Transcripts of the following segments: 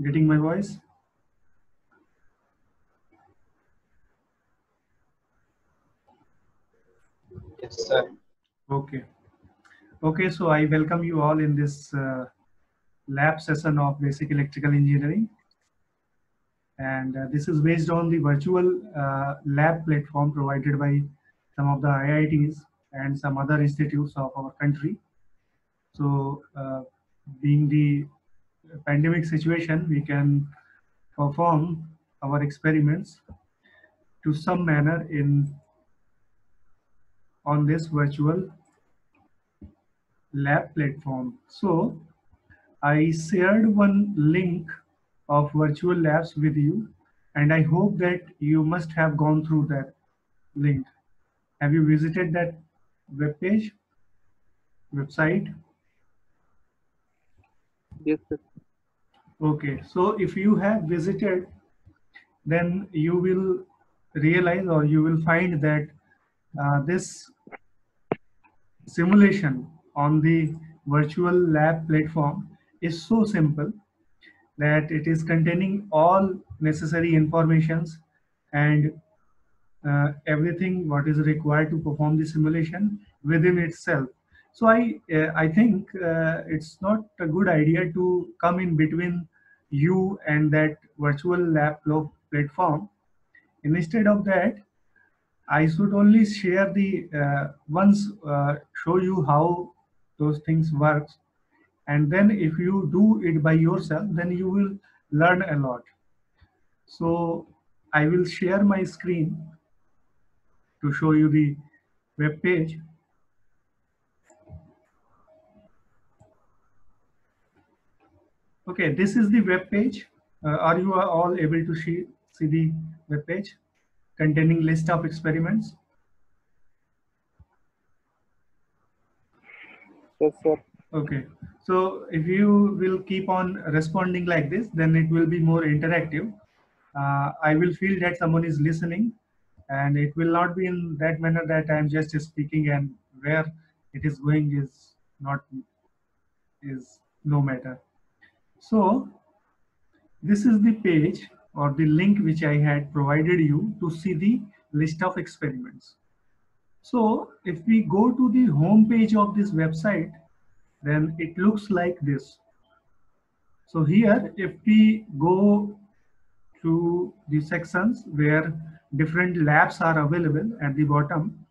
Getting my voice? Yes, sir. Okay. Okay, so I welcome you all in this lab session of basic electrical engineering. And this is based on the virtual lab platform provided by some of the IITs and some other institutes of our country. So being the pandemic situation, we can perform our experiments to some manner on this virtual lab platform. So I shared one link of virtual labs with you, and I hope that you must have gone through that link. Have you visited that website? Yes, sir. Okay, so if you have visited, then you will realize or you will find that this simulation on the virtual lab platform is so simple that it is containing all necessary informations and everything what is required to perform the simulation within itself. So I think it's not a good idea to come in between you and that virtual lab platform. Instead of that, I should only share the show you how those things work, and then if you do it by yourself, then you will learn a lot. So I will share my screen to show you the web page. Okay, this is the web page. Are you all able to see the web page containing list of experiments? Yes, sir. Okay, so if you will keep on responding like this, then it will be more interactive. I will feel that someone is listening, and it will not be in that manner that I am just speaking and where it is going is no matter. So this is the page or the link which I had provided you to see the list of experiments. So if we go to the home page of this website, then it looks like this. So here, if we go to the sections where different labs are available at the bottom,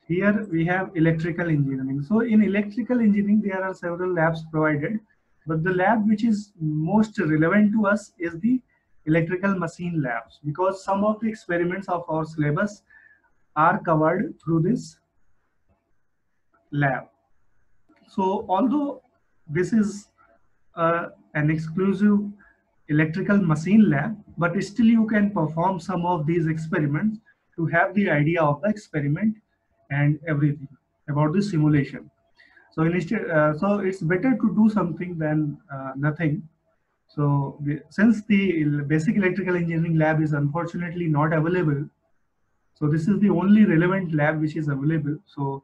here we have electrical engineering. So in electrical engineering, there are several labs provided, but the lab which is most relevant to us is the electrical machine labs, because some of the experiments of our syllabus are covered through this lab. So although this is an exclusive electrical machine lab, but still you can perform some of these experiments to have the idea of the experiment and everything about the simulation. So so it's better to do something than nothing. So since the basic electrical engineering lab is unfortunately not available, so this is the only relevant lab which is available. So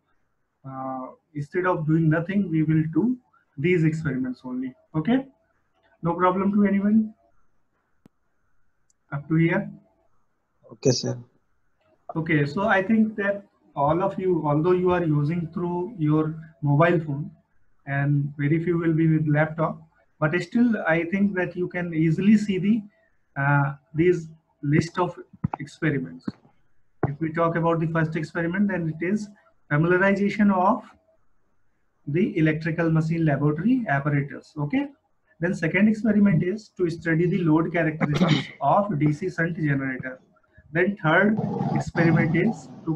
instead of doing nothing, we will do these experiments only. Okay, no problem to anyone up to here. Okay, sir. Okay, so I think that all of you, although you are using through your mobile phone, and very few will be with laptop, but still I think that you can easily see these list of experiments. If we talk about the first experiment, then it is familiarization of the electrical machine laboratory apparatus. Okay, then second experiment is to study the load characteristics of DC shunt generator. Then third experiment is to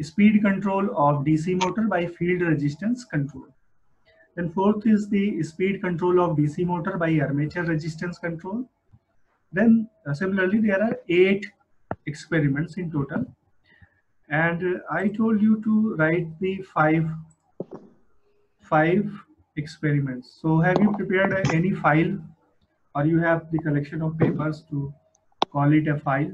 speed control of DC motor by field resistance control. Then fourth is the speed control of DC motor by armature resistance control. Then similarly there are 8 experiments in total, and I told you to write the five experiments. So have you prepared any file, or you have the collection of papers to call it a file?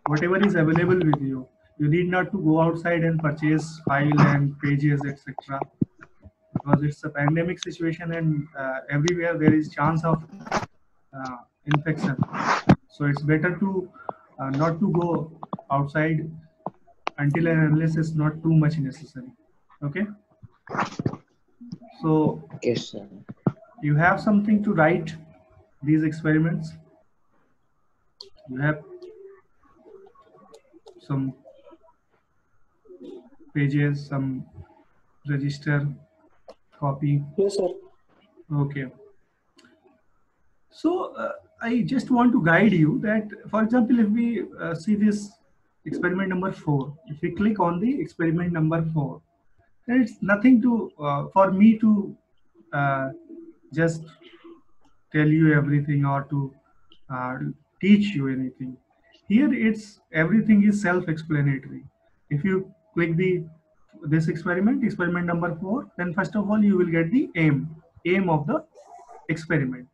Whatever is available with you. You need not to go outside and purchase file and pages, etc. because it's a pandemic situation and everywhere there is chance of infection. So it's better to not to go outside until and unless it's not too much necessary. Okay. So Okay, sir. you have something to write these experiments. You have some pages, some register, copy. Yes, sir. Okay. So I just want to guide you that, for example, if we see this experiment number 4, if we click on the experiment number 4, then it's nothing to for me to just tell you everything or to uh, teach you anything. Here it's everything is self-explanatory. If you click this experiment number 4, then first of all you will get the aim of the experiment.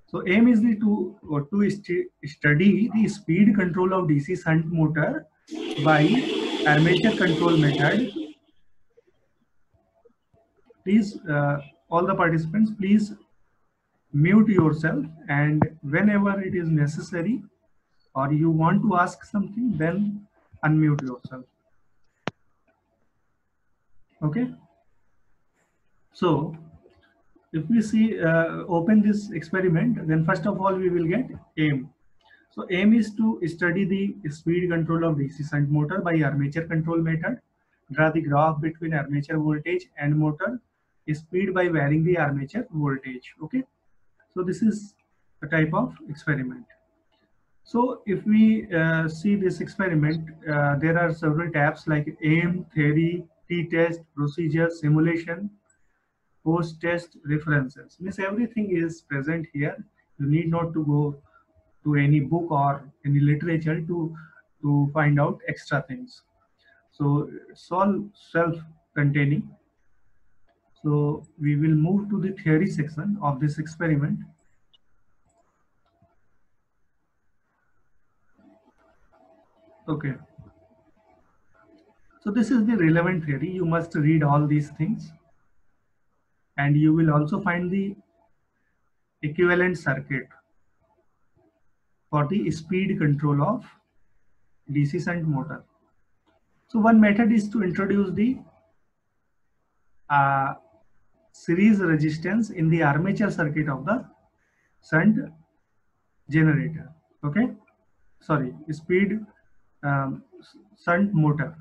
So aim is to study the speed control of DC shunt motor by armature control method. Please, all the participants, please mute yourself, and whenever it is necessary or you want to ask something, then unmute yourself. Okay. So if we see open this experiment, then first of all we will get aim. So aim is to study the speed control of DC shunt motor by armature control method. Draw the graph between armature voltage and motor speed by varying the armature voltage. Okay. So this is a type of experiment. So if we see this experiment, there are several tabs like aim, theory, t-test, procedure, simulation, post-test, references. Means everything is present here. You need not to go to any book or any literature to find out extra things. So it's all self-containing. So we will move to the theory section of this experiment. Okay. So this is the relevant theory. You must read all these things. And you will also find the equivalent circuit for the speed control of DC shunt motor. So one method is to introduce the series resistance in the armature circuit of the shunt generator. Okay, sorry, speed shunt motor,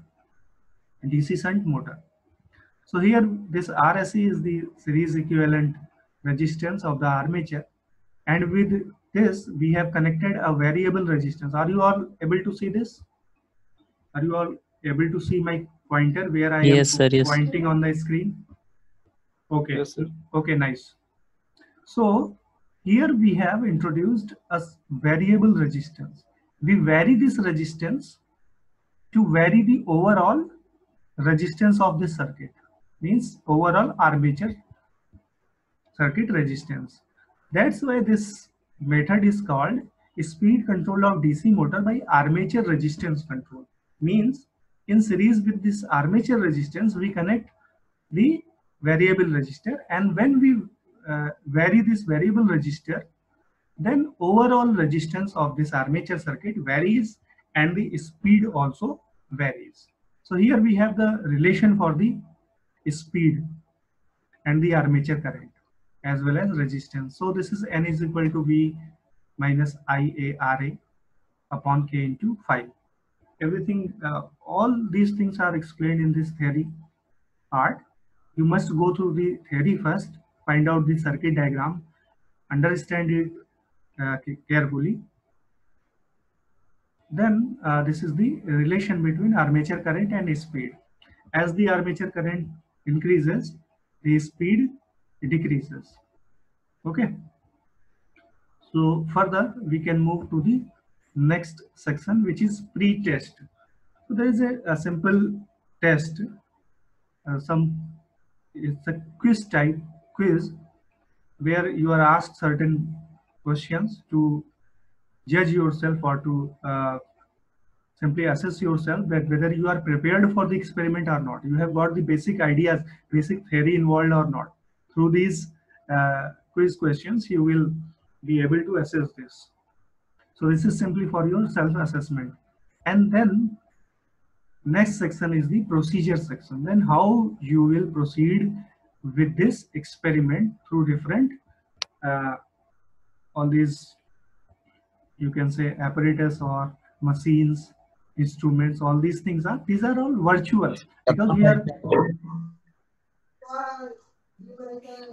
DC shunt motor. So here this RSE is the series equivalent resistance of the armature, and with this we have connected a variable resistance. Are you all able to see this? Are you all able to see my pointer where I am pointing on the screen? Okay. Yes, sir. Okay, nice. So here we have introduced a variable resistance. We vary this resistance to vary the overall resistance of this circuit, means overall armature circuit resistance. That's why this method is called speed control of DC motor by armature resistance control. Means in series with this armature resistance, we connect the variable resistor, and when we vary this variable resistor, then overall resistance of this armature circuit varies and the speed also varies. So here we have the relation for the speed and the armature current as well as resistance. So this is N is equal to V minus IARA upon K into 5. Everything, all these things are explained in this theory part. You must go through the theory first, find out the circuit diagram, understand it carefully. Then this is the relation between armature current and speed. As the armature current increases, the speed decreases. Okay. So further, we can move to the next section, which is pre-test. So there is a simple test. It's a quiz where you are asked certain questions to judge yourself or to simply assess yourself that whether you are prepared for the experiment or not. You have got the basic ideas, basic theory involved or not. through these quiz questions, you will be able to assess this. So this is simply for your self-assessment. And then next section is the procedure section. Then how you will proceed with this experiment through different all these, you can say, apparatus or machines, instruments. All these things are, these are all virtual, because we are,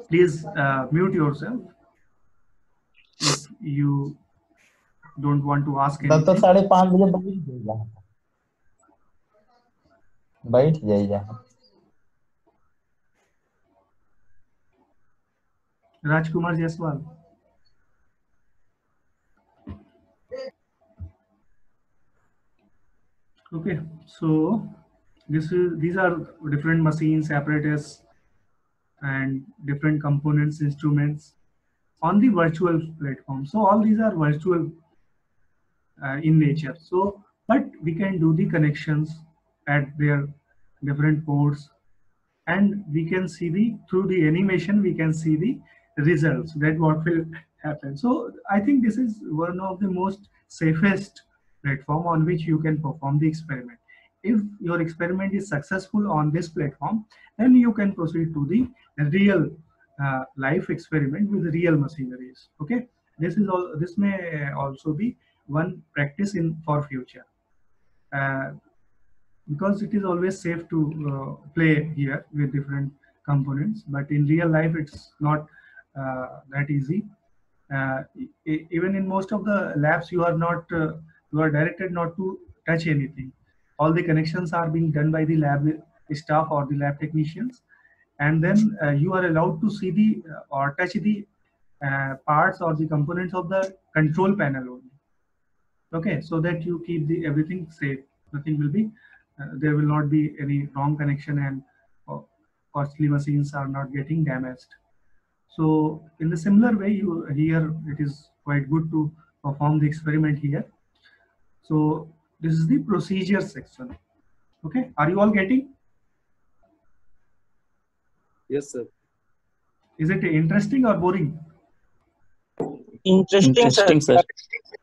please mute yourself if you don't want to ask तब तो anything. 5:30 बजे बैठ जाइए। Rajkumar Jaiswal. Okay, so these are different machines, apparatus, and different components, instruments on the virtual platform. So all these are virtual in nature. So, but we can do the connections at their different ports, and we can see the, through the animation, we can see the results that what will happen. So I think this is one of the most safest platform on which you can perform the experiment. If your experiment is successful on this platform, then you can proceed to the real life experiment with real machineries. Okay, this is all. This may also be one practice in for future. Because it is always safe to play here with different components, but in real life it's not that easy. Even in most of the labs, you are not you are directed not to touch anything. All the connections are being done by the lab staff or the lab technicians, and then you are allowed to see the or touch the parts or the components of the control panel only. Okay, so that you keep the everything safe. Nothing will be there will not be any wrong connection, and costly machines are not getting damaged. So in the similar way, you here it is quite good to perform the experiment here. So this is the procedure section. Okay, are you all getting? Yes, sir. Is it interesting or boring? Interesting, sir.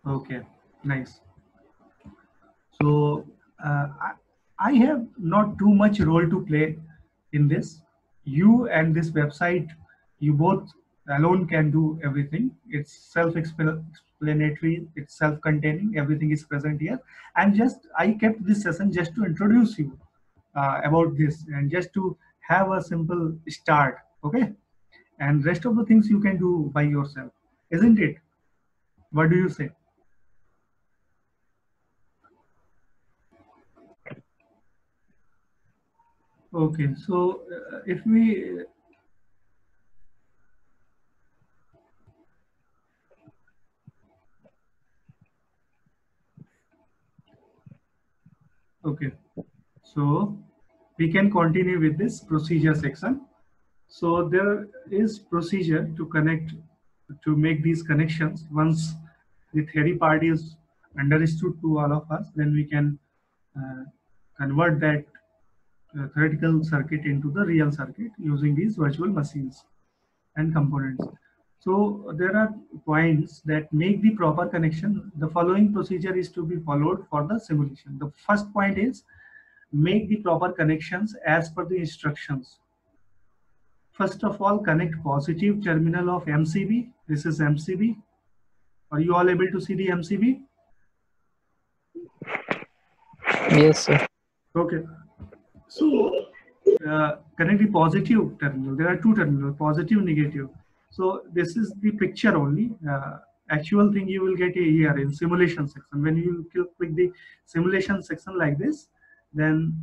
Okay, nice. So I have not too much role to play in this. You and this website, you both alone can do everything. It's self-explanatory, it's self-containing, everything is present here. And just, I kept this session just to introduce you about this and just to have a simple start, okay? And rest of the things you can do by yourself, isn't it? What do you say? Okay, so if we okay, so we can continue with this procedure section. So there is procedure to connect, to make these connections. Once the theory part is understood to all of us, then we can convert that theoretical circuit into the real circuit using these virtual machines and components. So there are points that make the proper connection. The following procedure is to be followed for the simulation. The first point is make the proper connections as per the instructions. First of all, connect positive terminal of MCB. This is MCB. Are you all able to see the MCB? Yes, sir. Okay. So connect the positive terminal. There are two terminals, positive, negative. So this is the picture only. Actual thing you will get here in simulation section. When you click the simulation section like this, then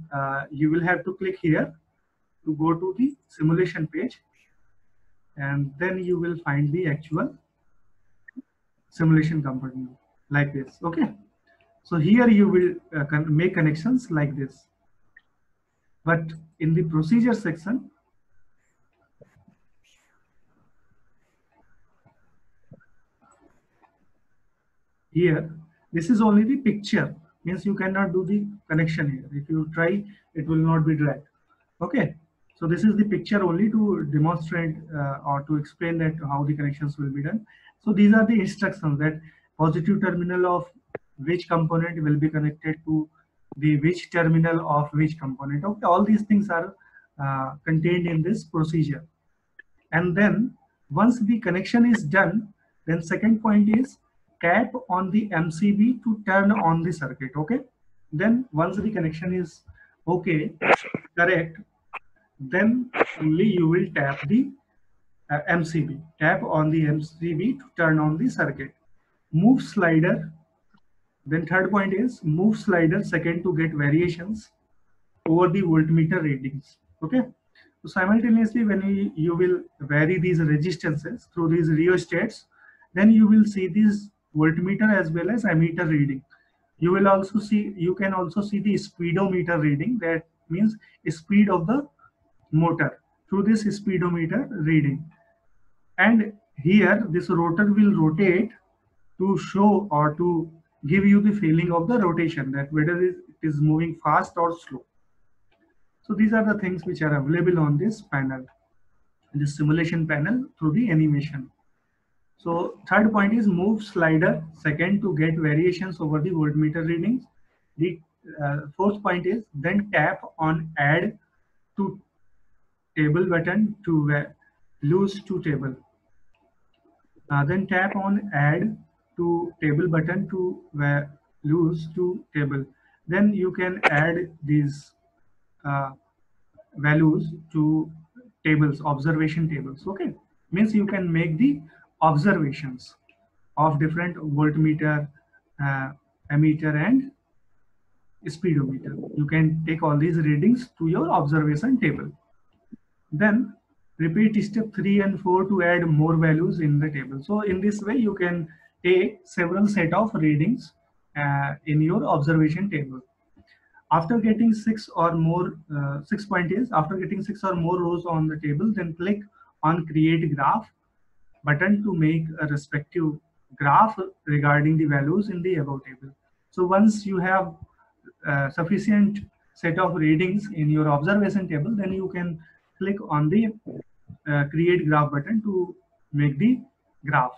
you will have to click here to go to the simulation page, and then you will find the actual simulation component like this. Okay, so here you will make connections like this, but in the procedure section, here this is only the picture, means you cannot do the connection here. If you try, it will not be dragged. Okay, So this is the picture only to demonstrate or to explain that how the connections will be done. So these are the instructions that positive terminal of which component will be connected to the which terminal of which component. Okay, all these things are contained in this procedure. And then once the connection is done, then second point is tap on the MCB to turn on the circuit. Okay, then once the connection is okay, correct, then only you will tap the MCB. Tap on the MCB to turn on the circuit. Move slider. Then third point is move slider second to get variations over the voltmeter readings. Okay. So simultaneously, when you will vary these resistances through these rheostats, then you will see this voltmeter as well as ammeter reading. You will also see, you can also see the speedometer reading. That means speed of the motor through this speedometer reading. And here this rotor will rotate to show or to give you the feeling of the rotation, that whether it is moving fast or slow. So these are the things which are available on this panel, this simulation panel through the animation. So third point is move slider second to get variations over the voltmeter readings. The fourth point is then tap on add to table button to lose to table. Then tap on add to table button to lose to table. Then you can add these values to tables, observation tables. Okay, means you can make the observations of different voltmeter, ammeter and speedometer. You can take all these readings to your observation table. Then repeat step 3 and 4 to add more values in the table. So in this way you can take several set of readings in your observation table. After getting 6 or more, 6 point is after getting 6 or more rows on the table, then click on create graph button to make a respective graph regarding the values in the above table. So once you have sufficient set of readings in your observation table, then you can click on the create graph button to make the graph.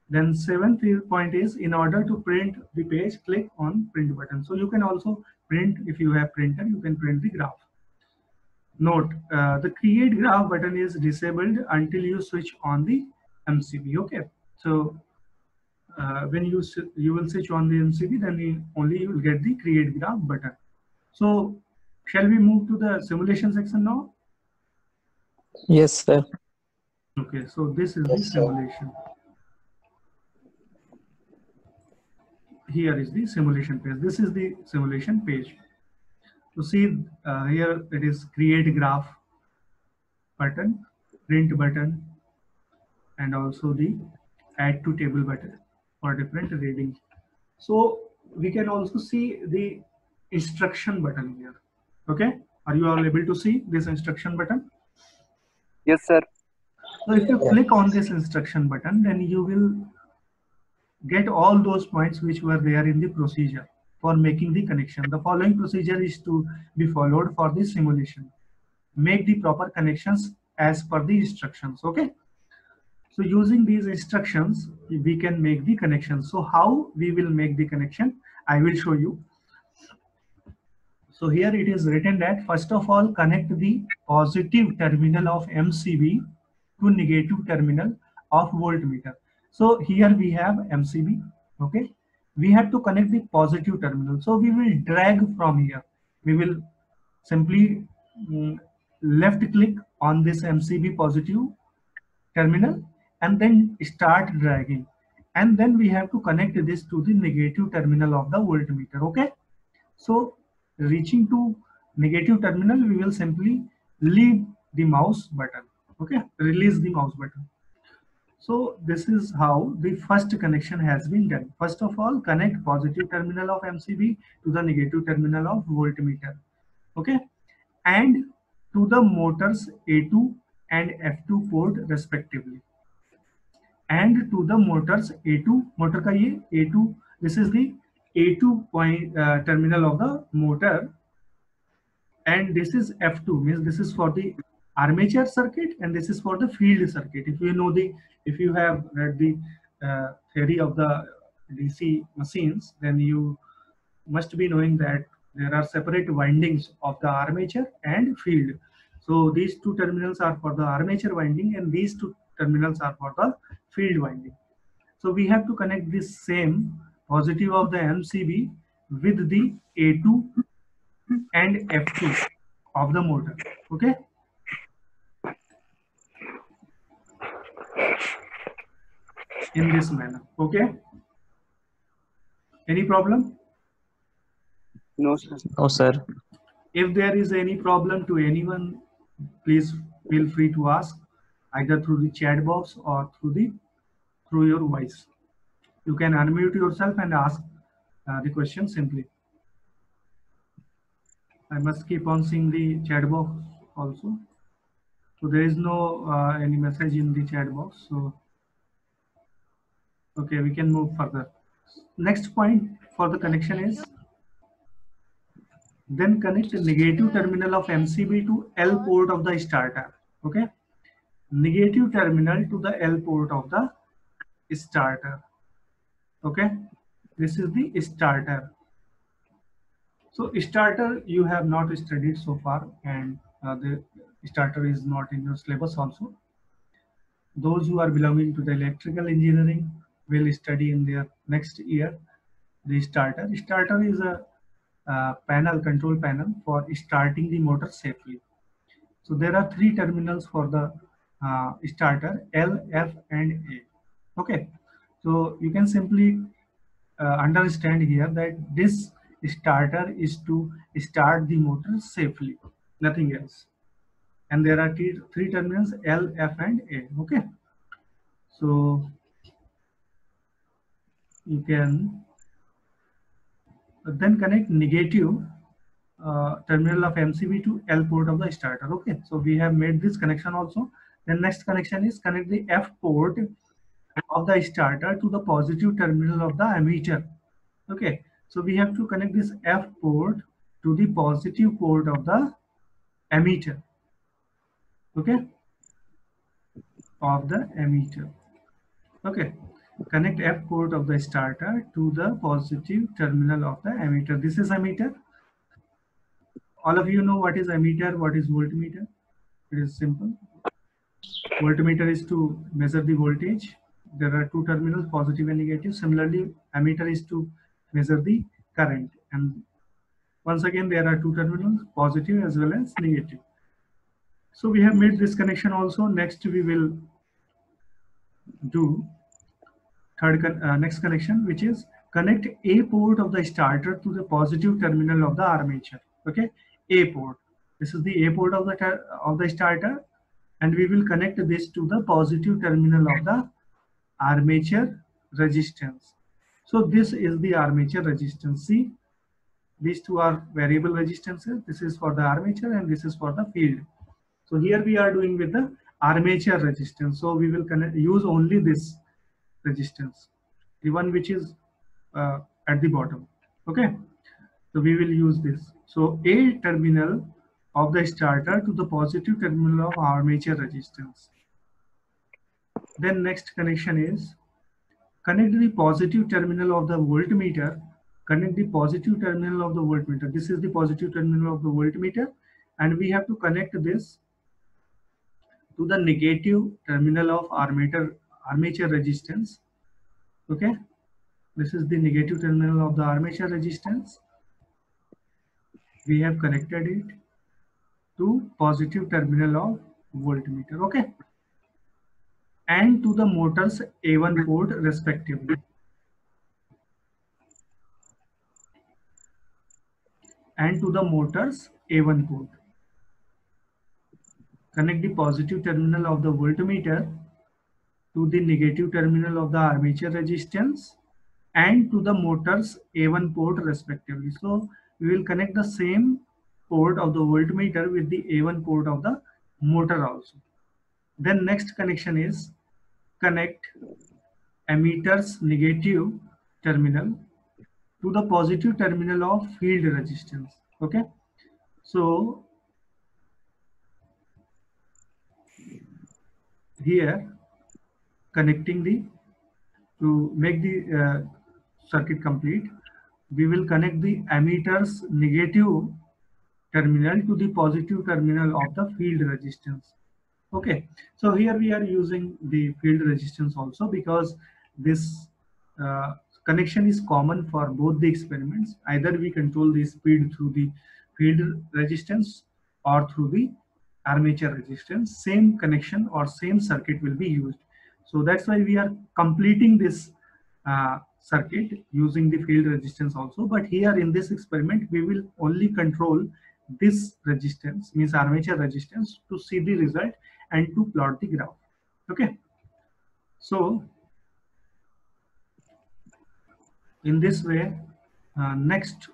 Then seventh point is in order to print the page, click on print button. So you can also print, if you have printer, you can print the graph. Note, the create graph button is disabled until you switch on the MCB. Okay, so when you will switch on the MCB, then only you will get the create graph button. So shall we move to the simulation section now? Yes, sir. Okay, so this is the Yes, sir. simulation. Here is the simulation page. This is the simulation page. So see here it is create graph button, print button, and also the add to table button for different readings. So we can also see the instruction button here. Okay, are you all able to see this instruction button? Yes, sir. So if you click on this instruction button, then you will get all those points which were there in the procedure for making the connection. The following procedure is to be followed for the simulation. Make the proper connections as per the instructions. Okay. So using these instructions, we can make the connection. So how we will make the connection, I will show you. So here it is written that first of all, connect the positive terminal of MCB to negative terminal of voltmeter. So here we have MCB. Okay, we have to connect the positive terminal. So we will drag from here. We will simply left click on this MCB positive terminal and then start dragging. And then we have to connect this to the negative terminal of the voltmeter. Okay, so reaching to negative terminal, we will simply leave the mouse button. Okay, release the mouse button. So this is how the first connection has been done. First of all, connect positive terminal of MCB to the negative terminal of voltmeter. Okay, and to the motors A2 and F2 port respectively. And to the motors A2, motor ka ye A2, this is the A2 point terminal of the motor, and this is F2, means this is for the armature circuit and this is for the field circuit. If you have read the theory of the DC machines, then you must be knowing that there are separate windings of the armature and field. So these two terminals are for the armature winding and these two terminals are for the field winding. So we have to connect this same positive of the MCB with the A2 and F2 of the motor. Okay. In this manner. Okay. Any problem? No, sir. No, sir. If there is any problem to anyone, please feel free to ask either through the chat box or through your voice. You can unmute yourself and ask the question simply. I must keep on seeing the chat box also. So there is no any message in the chat box. So okay, we can move further. Next point for the connection is then connect the negative terminal of MCB to L port of the starter. Okay, negative terminal to the L port of the starter. Okay, this is the starter. So starter you have not studied so far, and the starter is not in your syllabus also. Those who are belonging to the electrical engineering will study in their next year the starter. Starter is a control panel for starting the motor safely. So there are three terminals for the starter: L, F, and A. Okay, so you can simply understand here that this starter is to start the motor safely, nothing else. And there are three terminals: L, F, and A. Okay, so you can then connect negative terminal of MCB to L port of the starter. Okay, so we have made this connection also. Then next connection is connect the F port of the starter to the positive terminal of the ammeter. Okay, so we have to connect this F port to the positive port of the ammeter. Okay, of the ammeter. Okay, connect F port of the starter to the positive terminal of the ammeter. This is ammeter. All of you know what is ammeter, what is voltmeter. It is simple. Voltmeter is to measure the voltage. There are two terminals, positive and negative. Similarly, ammeter is to measure the current. And once again, there are two terminals, positive as well as negative. So we have made this connection also. Next, we will do next connection, which is connect A port of the starter to the positive terminal of the armature. Okay, A port. This is the A port of the starter, and we will connect this to the positive terminal of the armature resistance. So this is the armature resistance. See, these two are variable resistances. This is for the armature and this is for the field. So here we are doing with the armature resistance. So we will use only this resistance, the one which is at the bottom. Okay, so we will use this. So A terminal of the starter to the positive terminal of armature resistance. Then next connection is connect the positive terminal of the voltmeter. Connect the positive terminal of the voltmeter. This is the positive terminal of the voltmeter, and we have to connect this to the negative terminal of armature resistance. Okay, this is the negative terminal of the armature resistance. We have connected it to positive terminal of voltmeter. Okay, and to the motor's A1 port respectively. And to the motor's A1 port. Connect the positive terminal of the voltmeter to the negative terminal of the armature resistance and to the motor's A1 port respectively. So we will connect the same port of the voltmeter with the A1 port of the motor also. Then next connection is connect ammeter's negative terminal to the positive terminal of field resistance. Okay, So here, connecting to make the circuit complete, we will connect the ammetter's negative terminal to the positive terminal of the field resistance. Okay, so here we are using the field resistance also, because this uh, connection is common for both the experiments. Either we control the speed through the field resistance or through the armature resistance, same connection or same circuit will be used. So that's why we are completing this circuit using the field resistance also. But here in this experiment, we will only control this resistance, means armature resistance, to see the result and to plot the graph. Okay, so in this way, next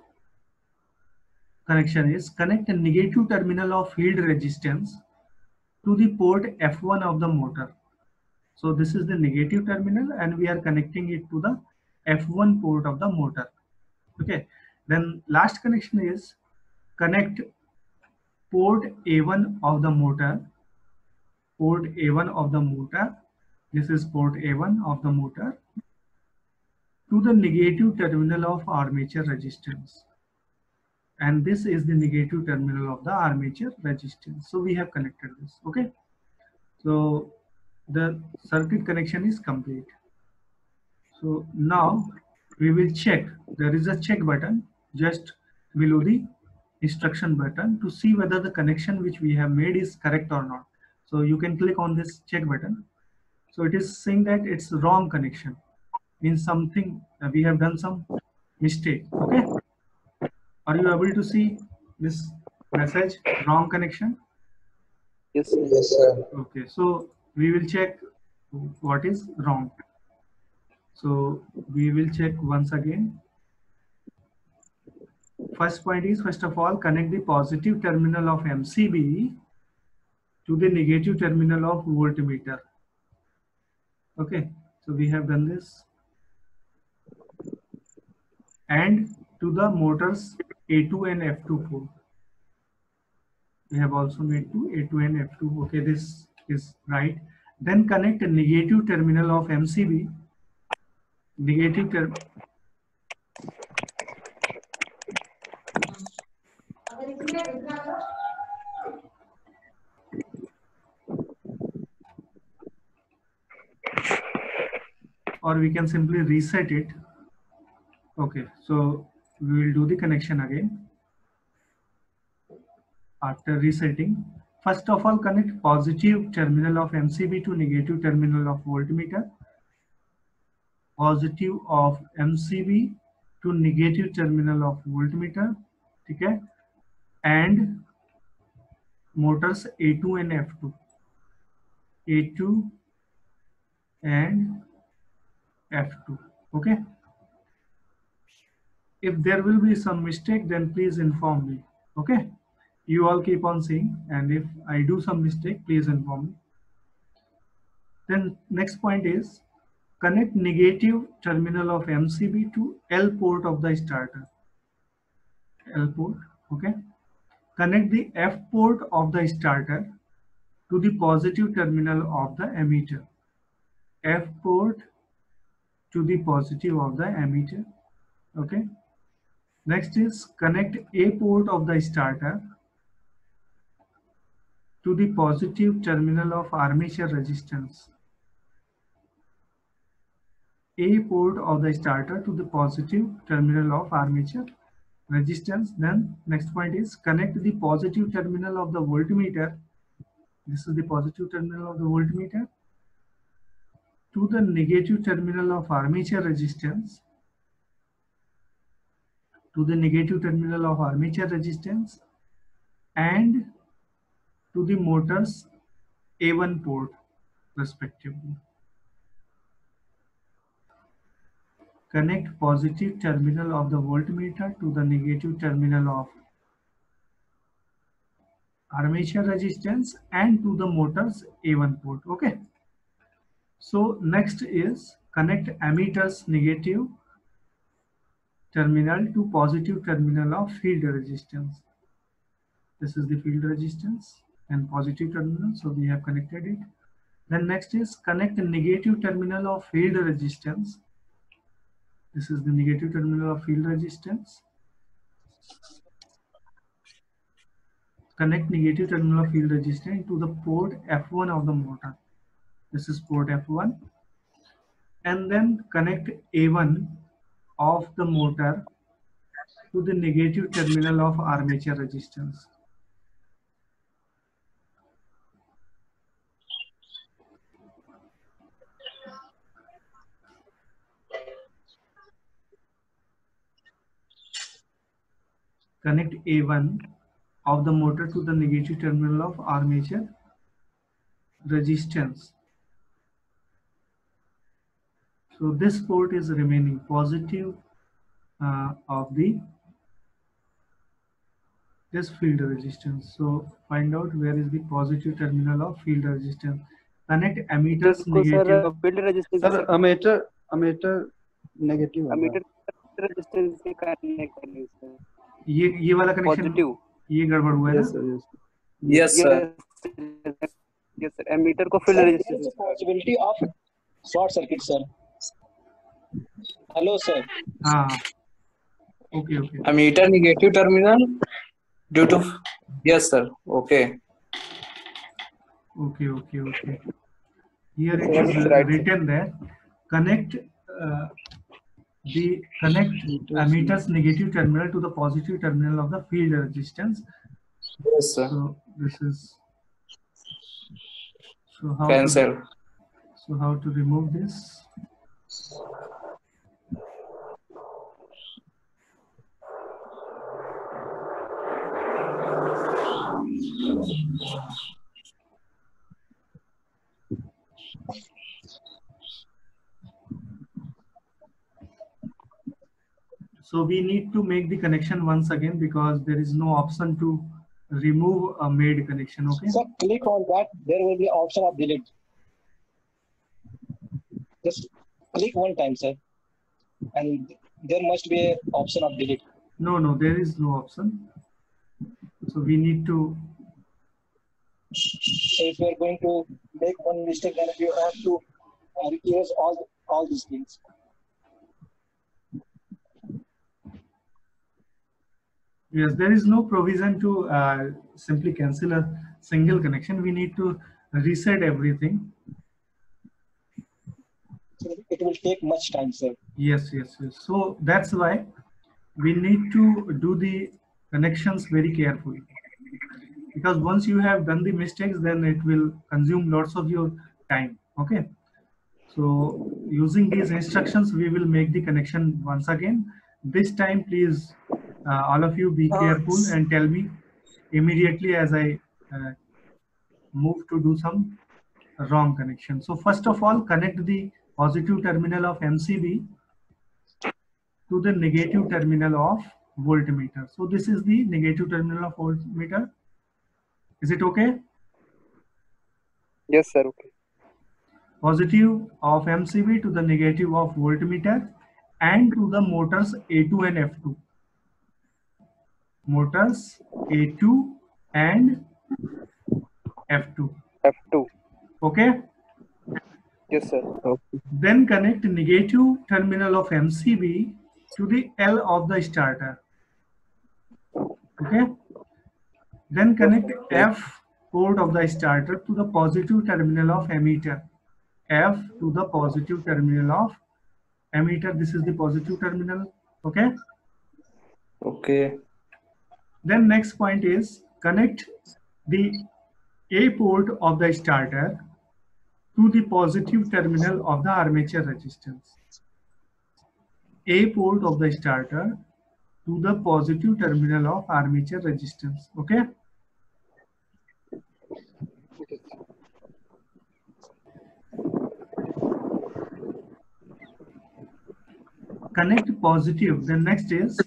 connection is connect a negative terminal of field resistance to the port F1 of the motor. So this is the negative terminal and we are connecting it to the F1 port of the motor. Okay, then last connection is connect port A1 of the motor, port A1 of the motor, this is port A1 of the motor, to the negative terminal of armature resistance, and this is the negative terminal of the armature resistance. So we have connected this. Okay, so the circuit connection is complete. So now we will check, there is a check button just below the instruction button to see whether the connection which we have made is correct or not. So you can click on this check button. So it is saying that it's wrong connection, means something we have done some mistake. Okay, are you able to see this message, wrong connection? Yes, sir. Yes, sir. Okay, so we will check what is wrong. So we will check once again. First point is, first of all, connect the positive terminal of MCB to the negative terminal of voltmeter. Okay, so we have done this. And to the motors A2 and F2 port. We have also made to A2 and F2. Okay, this is right. Then connect a negative terminal of MCB, negative terminal. Or we can simply reset it. Okay, so we will do the connection again. After resetting, first of all, connect positive terminal of MCB to negative terminal of voltmeter. Positive of MCB to negative terminal of voltmeter. Okay, and motors A2 and F2. A2 and F2. Okay. If there will be some mistake, then please inform me. Okay. You all keep on seeing, and if I do some mistake, please inform me. Then next point is connect negative terminal of MCB to L port of the starter. L port. Okay. Connect the F port of the starter to the positive terminal of the ammeter. F port to the positive of the ammeter. Okay. Next is connect A port of the starter to the positive terminal of armature resistance. A port of the starter to the positive terminal of armature resistance. Then next point is connect the positive terminal of the voltmeter. This is the positive terminal of the voltmeter to the negative terminal of armature resistance, to the negative terminal of armature resistance, and to the motor's A1 port respectively. Connect positive terminal of the voltmeter to the negative terminal of armature resistance and to the motor's A1 port. Okay. So next is connect ammetter's negative terminal to positive terminal of field resistance. This is the field resistance and positive terminal, so we have connected it. Then next is connect the negative terminal of field resistance. This is the negative terminal of field resistance. Connect negative terminal of field resistance to the port F1 of the motor. This is port F1. And then connect A1 of the motor to the negative terminal of armature resistance. Connect A1 of the motor to the negative terminal of armature resistance. So this port is remaining positive of this field resistance. So find out where is the positive terminal of field resistance. Connect ammeters इसको sir negative. Field resistance sir ammeter negative होगा। Ammeter resistance से connect करेंगे sir ये वाला connection positive ये गड़बड़ हुआ है यस ना? Sir yes sir yes sir ammeter को field Sir, there resistance is a possibility of short circuit, sir. Hello, sir. हाँ okay okay ammeter negative terminal due to yes sir okay Okay, okay, okay. Here it What is is right? written there. Connect ammeter's negative terminal to the positive terminal of the field resistance. yes sir So this is cancel how to remove this? So we need to make the connection once again because there is no option to remove a made connection. Okay. Sir, click on that. There will be option of delete. Just click one time, sir, and there must be an option of delete. No, there is no option. So we need to. So if you are going to make one mistake, then you have to erase all these things. Yes, there is no provision to simply cancel a single connection. We need to reset everything. So it will take much time, sir. Yes. So that's why we need to do the connections very carefully. Because once you have done the mistakes, then it will consume lots of your time. Okay. So using these instructions, we will make the connection once again. This time, please, all of you be careful and tell me immediately as I move to do some wrong connection. So first of all, connect the positive terminal of MCB to the negative terminal of voltmeter. So this is the negative terminal of voltmeter. Is it okay? Yes, sir. Okay. Positive of MCB to the negative of voltmeter and to the motors A2 and F2. Motors A2 and F2. F2. Okay. Yes, sir. Okay. Then connect negative terminal of MCB to the L of the starter. Okay. Then connect F port of the starter to the positive terminal of ammeter. F to the positive terminal of ammeter. This is the positive terminal. Okay. okay Then next point is connect the A port of the starter to the positive terminal of the armature resistance. A port of the starter to the positive terminal of armature resistance. Okay. Connect positive. Then next is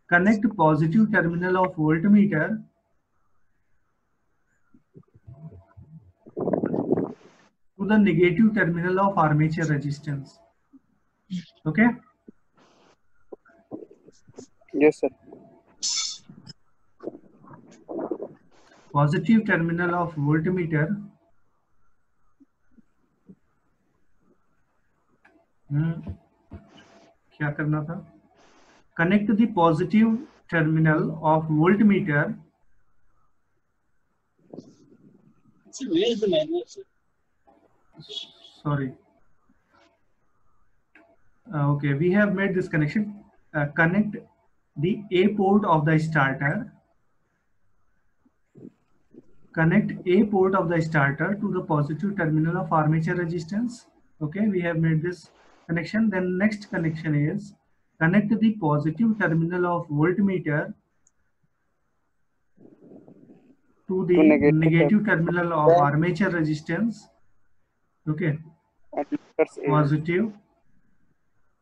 connect positive terminal of voltmeter to the negative terminal of armature resistance. Okay. Yes, sir. positive terminal of voltmeter क्या करना था? Connect the positive terminal of voltmeter. So where is the manual, sir? Sorry. Okay, we have made this connection. Connect the A port of the starter. Connect A port of the starter to the positive terminal of armature resistance. Okay, we have made this connection. Then next connection is connect the positive terminal of voltmeter to the negative terminal of armature resistance. Okay, positive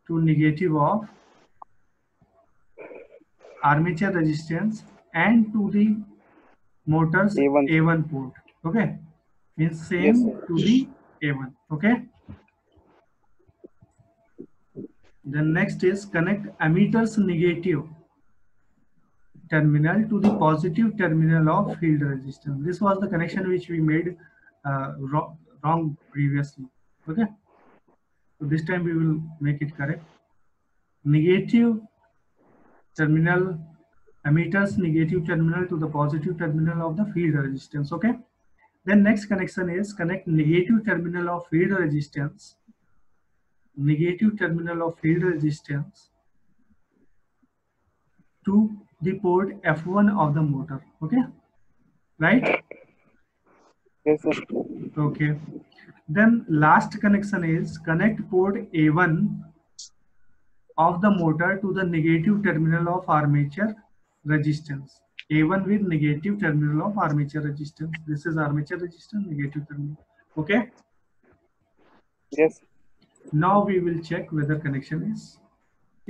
to negative of armature resistance and to the motor's A1 port. Okay, means same to the A1. Okay, then next is connect ammetter's negative terminal to the positive terminal of field resistance. This was the connection which we made wrong previously. Okay, so this time we will make it correct. Negative terminal, ammetter's negative terminal to the positive terminal of the field resistance. Okay, then next connection is connect negative terminal of field resistance, negative terminal of field resistance to the port F1 of the motor. Okay, right? Yes, sir. Okay, then last connection is connect port A1 of the motor to the negative terminal of armature resistance. A1 with negative terminal of armature resistance. This is armature resistance, negative terminal. Okay, Yes. now we will check whether connection is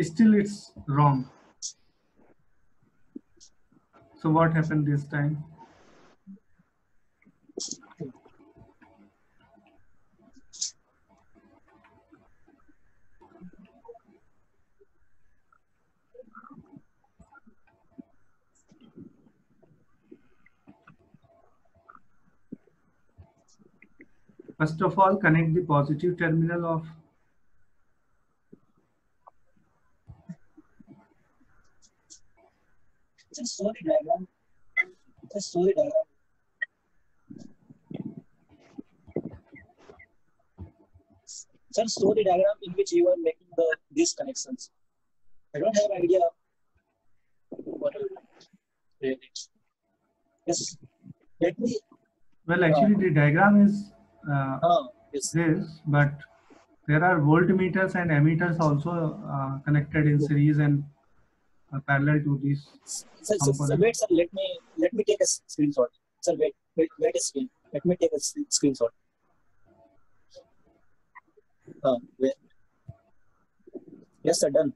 still it's wrong. So what happened this time? First of all, connect the positive terminal of Just story diagram. Just story diagram. Some story diagram in which you are making these connections. I don't have idea what are you. Yes. Let me. well, actually the diagram is Yes. this, but there are voltmeters and ammeters also connected in series and parallel to this Sir, component. wait, sir. Let me take a screenshot. Sir, wait a screen. Let me take a screenshot. Wait. Yes, sir. Done.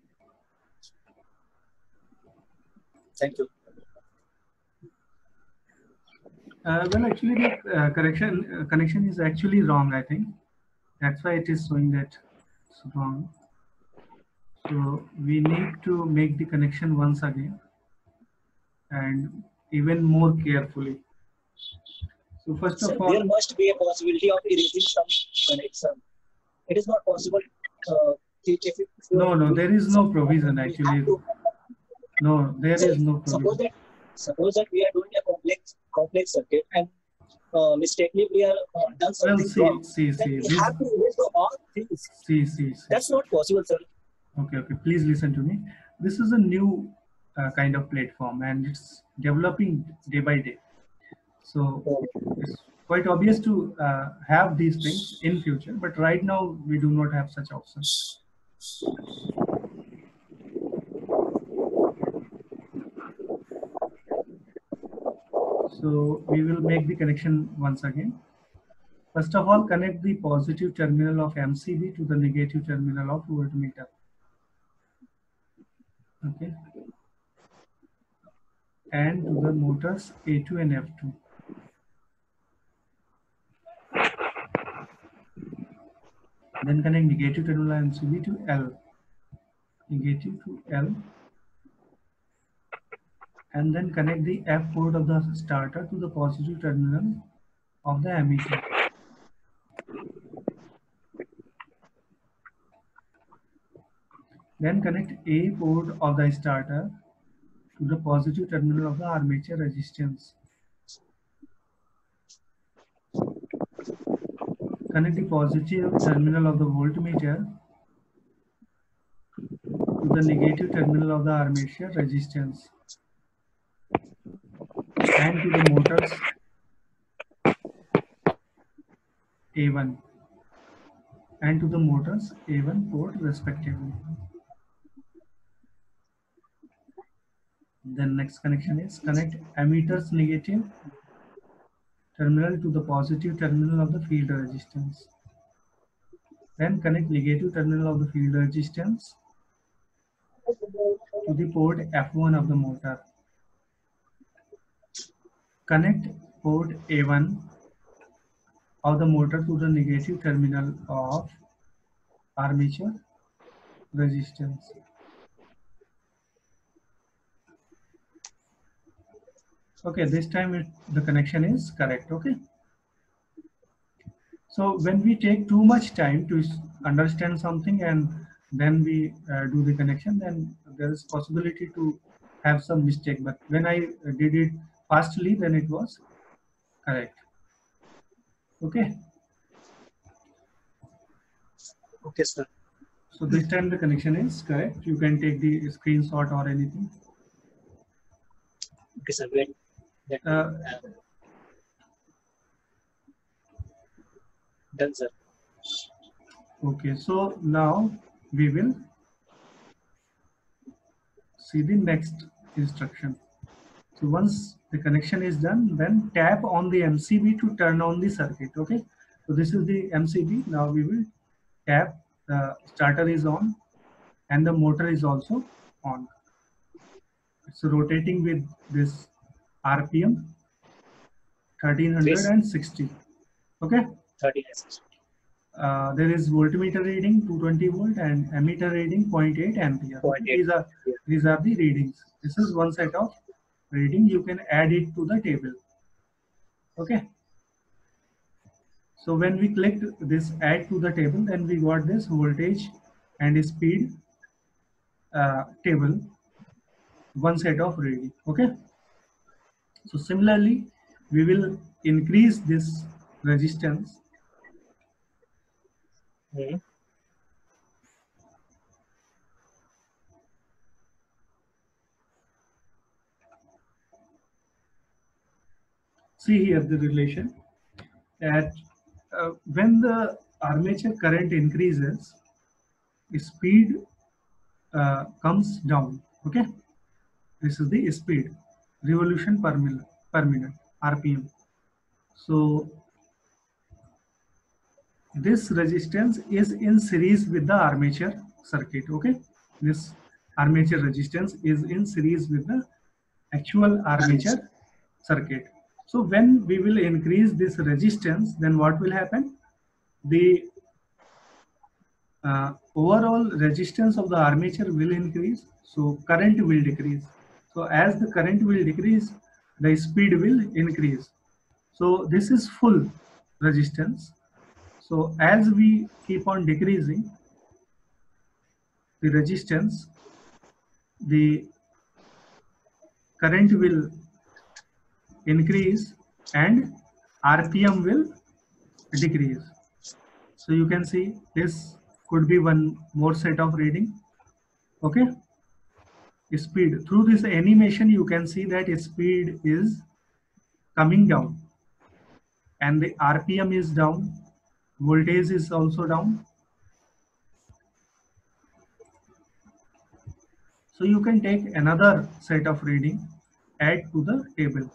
Thank you. Well, actually the connection is actually wrong, I think. That's why it is showing that it's wrong. So we need to make the connection once again and even more carefully. So first Sir, of all, there must be a possibility of erasing some connection. It is not possible. No, there is no provision actually. No, there is no provision. Suppose that we are doing a complex circuit and mistakenly we are done something wrong. See. We have to erase all things. See. That's not possible, sir. Okay. Please listen to me. This is a new kind of platform and it's developing day by day. So it's quite obvious to have these things in future, but right now we do not have such options. So we will make the connection once again. First of all, connect the positive terminal of MCB to the negative terminal of voltmeter. Okay. And to the motors A2 and F2. Then connect negative terminal MCB to L. Negative to L. and then connect the F port of the starter to the positive terminal of the ammeter. Then connect A port of the starter to the positive terminal of the armature resistance. Connect the positive terminal of the voltmeter to the negative terminal of the armature resistance and to the motors A1 and to the motors A1 port respectively. Then next connection is connect ammeter's negative terminal to the positive terminal of the field resistance. Then connect negative terminal of the field resistance to the port F1 of the motor. Connect port A1 of the motor to the negative terminal of armature resistance. Okay, this time the connection is correct. Okay. So when we take too much time to understand something and then we do the connection, then there is possibility to have some mistake. But when I did it fastly, then it was correct. Okay. Okay, sir. So this time the connection is correct. You can take the screenshot or anything. Okay, sir. Wait. Done, sir. Okay, so now we will see the next instruction. So once the connection is done, then tap on the MCB to turn on the circuit. Okay, so this is the MCB. Now we will tap. The starter is on and the motor is also on. It's rotating with this RPM 1360. Okay. 1360. There is voltmeter reading 220 volt and ammeter reading 0.8 ampere. 0.8. These are the readings. This is one set of reading. You can add it to the table. Okay. So when we clicked this add to the table, then we got this voltage and speed table, one set of reading. Okay. So similarly, we will increase this resistance. See here the relation that when the armature current increases, speed comes down. Okay, this is the speed, revolution per minute, RPM. So this resistance is in series with the armature circuit. Okay, this armature resistance is in series with the actual armature circuit. So when we will increase this resistance, then what will happen? The overall resistance of the armature will increase, so current will decrease. So as the current will decrease, the speed will increase. So this is full resistance. So as we keep on decreasing the resistance, the current will increase and RPM will decrease. So you can see this could be one more set of reading. Okay, speed, through this animation you can see that speed is coming down and the RPM is down, voltage is also down. So you can take another set of reading, add to the table.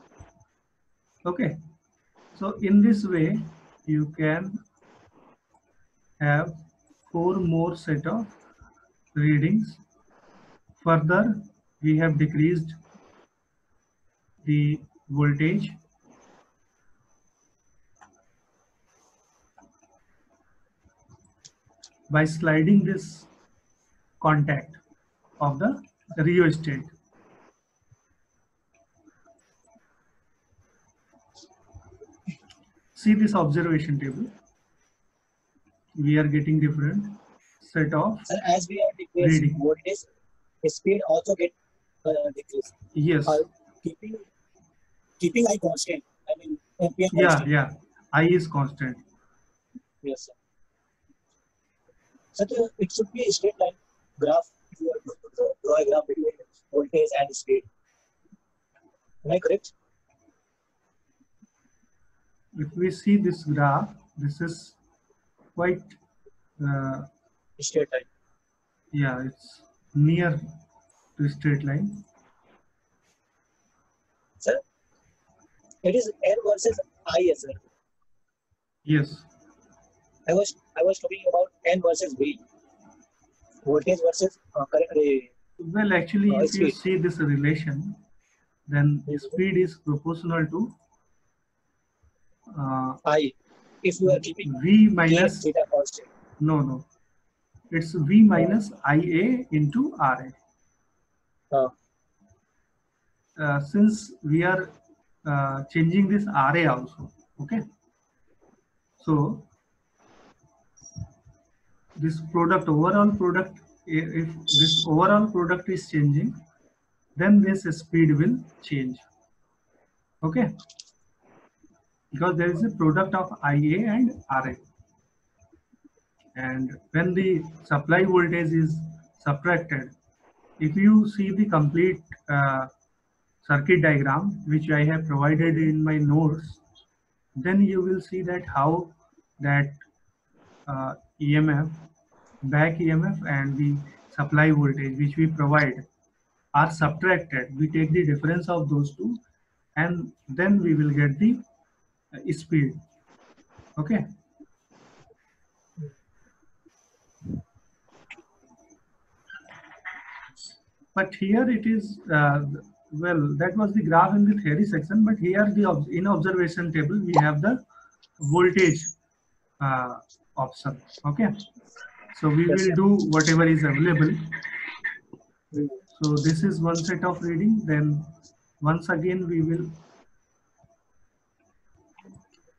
Okay, so in this way you can have 4 more set of readings. Further, we have decreased the voltage. By sliding this contact of the rheostat. see this observation table. We are getting different set of Sir, as we are decreasing reading. voltage, speed also get decreased. Yes. Keeping I constant. I mean, ampere Yeah, constant. yeah. I is constant. Yes, sir. So it should be a straight line graph. If you are going to draw a graph between voltage and speed. Am I correct? If we see this graph, this is quite, Straight line. yeah, it's near to straight line. Sir, it is N versus I, sir. Yes. I was talking about N versus V. Voltage versus Well, actually, if you speed. see this relation, then speed is proportional to I. If you are keeping V minus, theta constant. no. It's V minus IA into RA. Since we are changing this RA also, okay? So this product, overall product, if this overall product is changing, then this speed will change, okay? Because there is a product of IA and RA. And when the supply voltage is subtracted, if you see the complete circuit diagram, which I have provided in my notes, then you will see that how that EMF, back EMF and the supply voltage which we provide are subtracted. We take the difference of those two and then we will get the speed, okay? But here it is, well, that was the graph in the theory section, but here in observation table, we have the voltage option, okay? So we will do whatever is available. So this is one set of reading. Then once again, we will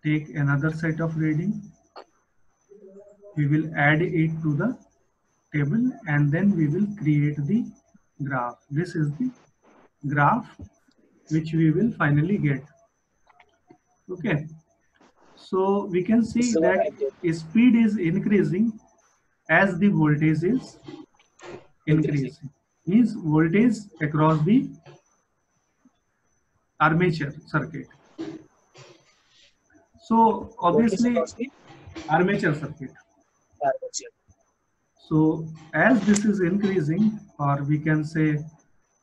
take another set of reading. We will add it to the table and then we will create the graph. This is the graph which we will finally get. Okay. So we can see that speed is increasing as the voltage is increasing. Means voltage across the armature circuit. So obviously armature circuit. So as this is increasing, or we can say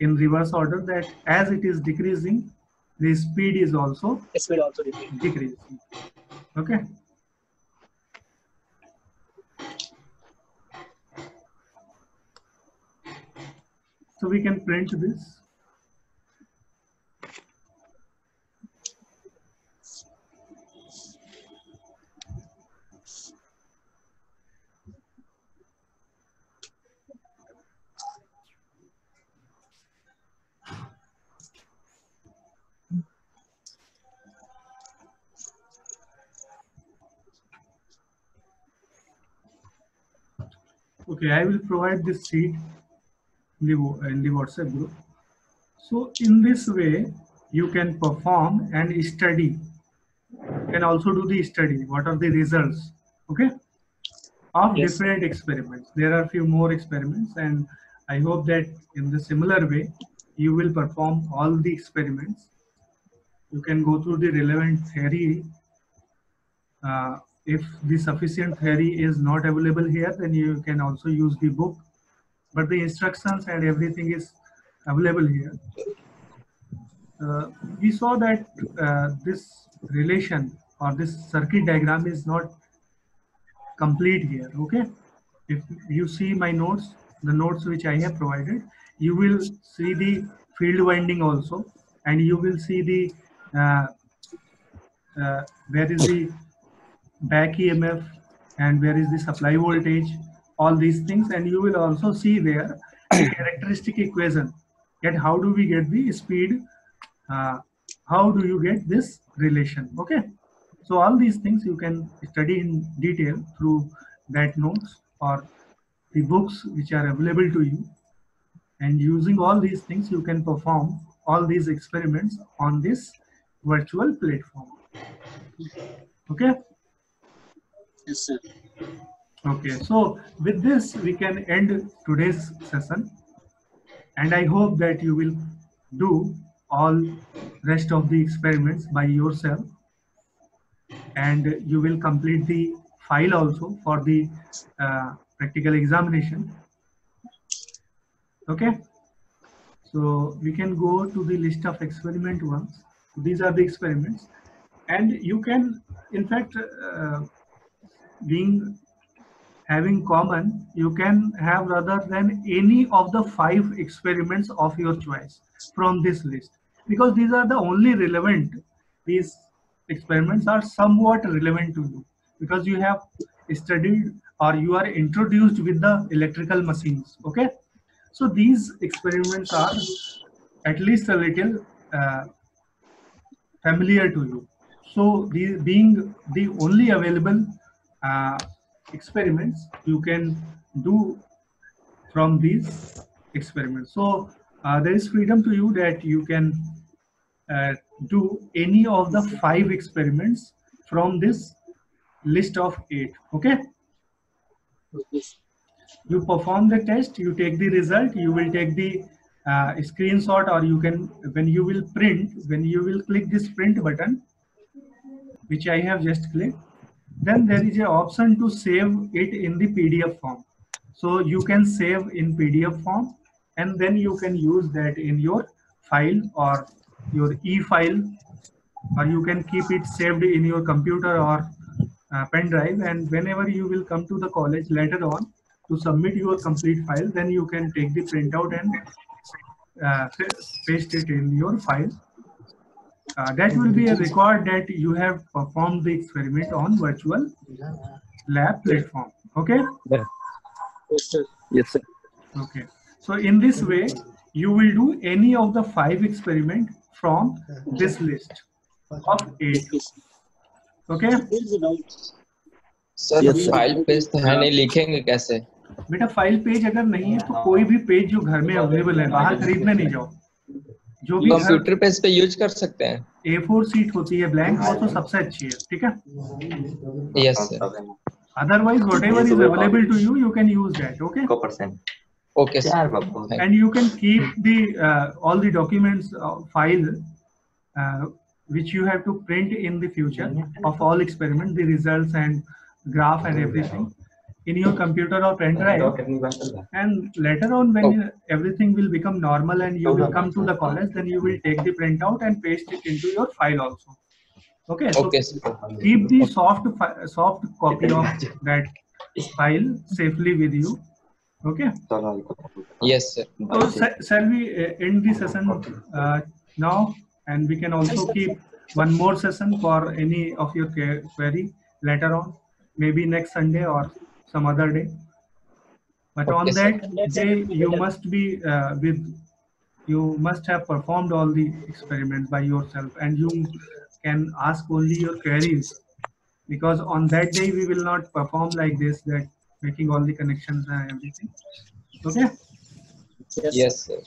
in reverse order, that as it is decreasing, the speed is also decreasing. Okay. So we can print this. Okay, I will provide this sheet in the WhatsApp group. So in this way, you can perform and study. You can also do the study. What are the results? Okay, of different experiments. There are a few more experiments, and I hope that in the similar way, you will perform all the experiments. You can go through the relevant theory. If the sufficient theory is not available here, then you can also use the book, but the instructions and everything is available here. We saw that this relation or this circuit diagram is not complete here, okay? If you see my notes, the notes which I have provided, you will see the field winding also, and you will see the where is the back EMF and where is the supply voltage, all these things, and you will also see there the characteristic equation, that how do we get the speed, how do you get this relation, okay? So all these things you can study in detail through that notes or the books which are available to you. And using all these things, you can perform all these experiments on this virtual platform. Okay. Yes, sir. Okay. So with this, we can end today's session. And I hope that you will do all rest of the experiments by yourself. And you will complete the file also for the practical examination. Okay. So we can go to the list of experiment ones. These are the experiments, and you can, in fact, being having common, you can have rather than any of the 5 experiments of your choice from this list, because these are the only relevant. These experiments are somewhat relevant to you because you have studied or you are introduced with the electrical machines. Okay. So these experiments are at least a little familiar to you. So being the only available experiments, you can do from these experiments. So there is freedom to you that you can do any of the 5 experiments from this list of 8. Okay. You perform the test, you take the result, you will take the screenshot, or you can, when you will click this print button, which I have just clicked, then there is an option to save it in the PDF form. So you can save in PDF form, and then you can use that in your file or your e-file, or you can keep it saved in your computer or pen drive, and whenever you will come to the college later on to submit your complete file, then you can take the printout and paste it in your file. That will be a record that you have performed the experiment on virtual lab platform. Okay. Yes, sir. Yes, sir. Okay. So in this way, you will do any of the 5 experiment from this list of 8. Okay. There is a doubt. Sir Yes, sir. File page तो है नहीं, लिखेंगे कैसे? बेटा file page अगर नहीं है तो कोई भी पेज जो घर में अवेलेबल है, बाहर खरीदने नहीं जाओ, जो भी कंप्यूटर पेज पे यूज कर सकते हैं? A4 सीट होती है ब्लैंक, वो तो सबसे अच्छी है. ठीक है. Yes sir. Otherwise, whatever is available to you, you can use that. Okay. Okay sir. And you can keep the all the documents file which you have to print in the future of all experiments, the results and graph and everything in your computer or pen drive. And later on, when everything will become normal and you will come to the college, then you will take the printout and paste it into your file also. Okay. So Okay, sir. keep the soft copy of that file safely with you. Okay. Yes sir. So shall we end the session now, and we can also keep one more session for any of your query later on, maybe next Sunday or some other day. But Okay, on sir. that day, you must be you must have performed all the experiments by yourself, and you can ask only your queries, because on that day we will not perform like this, that making all the connections and everything. Okay. Yes sir.